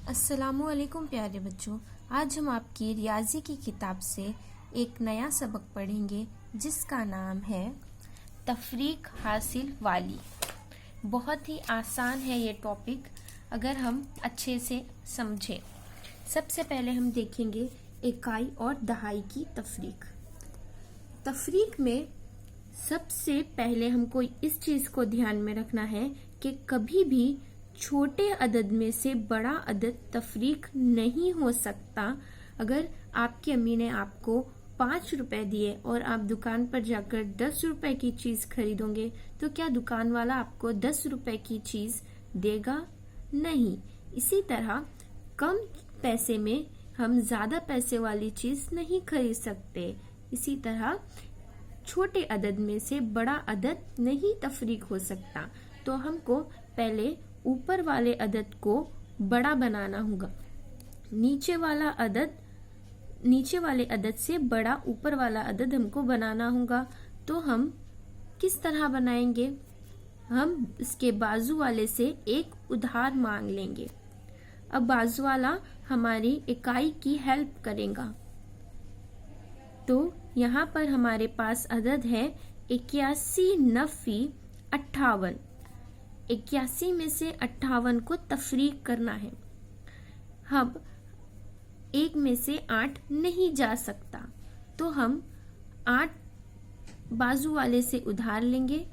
अस्सलामुअलैकुम प्यारे बच्चों। आज हम आपकी रियाजी की किताब से एक नया सबक पढ़ेंगे जिसका नाम है तफरीक हासिल वाली। बहुत ही आसान है ये टॉपिक अगर हम अच्छे से समझें। सबसे पहले हम देखेंगे इकाई और दहाई की तफरीक। तफरीक में सबसे पहले हमको इस चीज को ध्यान में रखना है कि कभी भी छोटे अदद में से बड़ा अदद तफरीक नहीं हो सकता। अगर आपकी अम्मी ने आपको 5 रुपए दिए और आप दुकान पर जाकर 10 रुपए की चीज खरीदोगे तो क्या दुकान वाला आपको 10 रुपए की चीज देगा? नहीं। इसी तरह कम पैसे में हम ज्यादा पैसे वाली चीज नहीं खरीद सकते। इसी तरह छोटे अदद में से बड़ा अदद नहीं तफरीक हो सकता। तो हमको पहले ऊपर वाले अदद को बड़ा बनाना होगा। नीचे वाले अदद से बड़ा ऊपर वाला अदद हमको बनाना होगा। तो हम किस तरह बनाएंगे? हम इसके बाजू वाले से एक उधार मांग लेंगे। अब बाजू वाला हमारी इकाई की हेल्प करेगा। तो यहाँ पर हमारे पास अदद है 81, 90, 58। 81 में से 58 को तफरीक करना है। अब 1 में से 8 नहीं जा सकता तो हम 8 बाजू वाले से उधार लेंगे।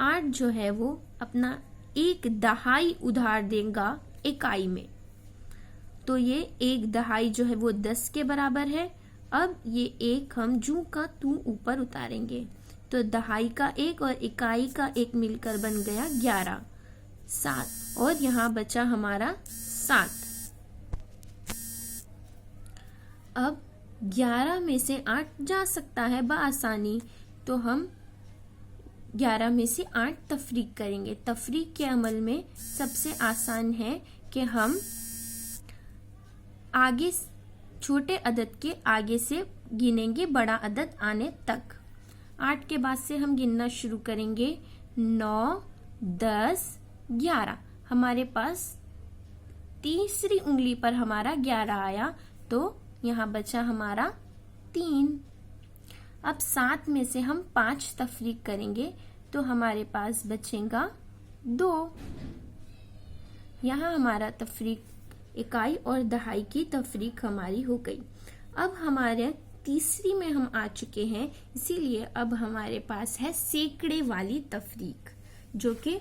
8 जो है वो अपना 1 दहाई उधार देगा इकाई में। तो ये 1 दहाई जो है वो 10 के बराबर है। अब ये 1 हम जू का तू ऊपर उतारेंगे तो दहाई का 1 और इकाई का 1 मिलकर बन गया 11, 7 और यहाँ बचा हमारा 7। अब 11 में से 8 जा सकता है बआसानी तो हम 11 में से 8 तफरीक करेंगे। तफरीक के अमल में सबसे आसान है कि हम आगे छोटे अदद के आगे से गिनेंगे बड़ा अदद आने तक। 8 के बाद से हम गिनना शुरू करेंगे। 9, 10, 11। हमारे पास तीसरी उंगली पर हमारा 11 आया तो यहाँ बचा हमारा 3। अब 7 में से हम 5 तफरीक करेंगे तो हमारे पास बचेगा 2। यहाँ हमारा तफरीक इकाई और दहाई की तफरीक हमारी हो गई। अब हमारे तीसरी में हम आ चुके हैं, इसीलिए अब हमारे पास है सैकड़े वाली तफरीक जो कि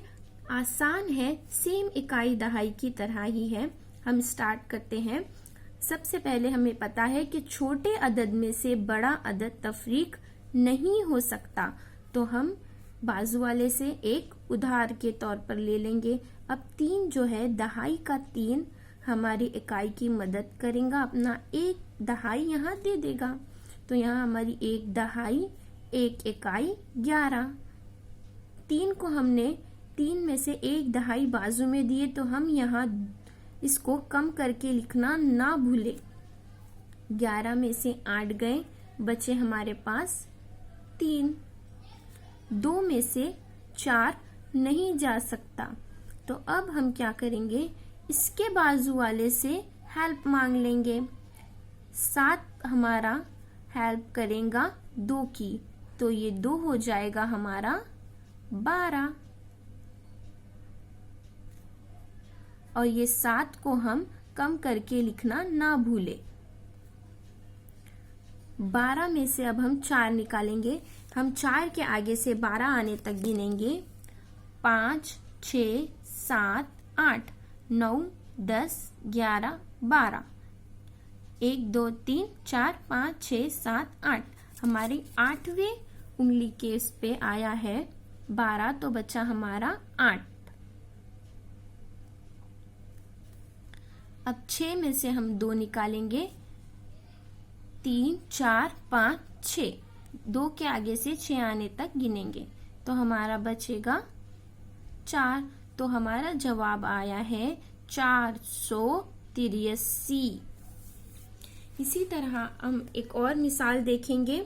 आसान है, सेम इकाई दहाई की तरह ही है। हम स्टार्ट करते हैं। सबसे पहले हमें पता है कि छोटे अदद में से बड़ा अदद तफरीक नहीं हो सकता तो हम बाजू वाले से एक उधार के तौर पर ले लेंगे। अब 3 जो है दहाई का 3 हमारी इकाई की मदद करेगा, अपना 1 दहाई यहाँ दे देगा। तो यहाँ हमारी 1 दहाई 1 इकाई 11। 3 को हमने 3 में से 1 दहाई बाजू में दिए तो हम यहाँ इसको कम करके लिखना ना भूले। 11 में से 8 गए, बचे हमारे पास 3। 2 में से 4 नहीं जा सकता तो अब हम क्या करेंगे? इसके बाजू वाले से हेल्प मांग लेंगे। 7 हमारा हेल्प करेगा 2 की तो ये 2 हो जाएगा हमारा 12। और ये 7 को हम कम करके लिखना ना भूले। 12 में से अब हम 4 निकालेंगे। हम 4 के आगे से 12 आने तक गिनेंगे। 5, 6, 7, 8, 9, 10, 11, 12। 1, 2, 3, 4, 5, 6, 7, 8। हमारी 8वीं उंगली के इस पे आया है 12 तो बचा हमारा 8। अब 6 में से हम 2 निकालेंगे। 3, 4, 5, 6। 2 के आगे से 6 आने तक गिनेंगे तो हमारा बचेगा 4। तो हमारा जवाब आया है 483। इसी तरह हम एक और मिसाल देखेंगे।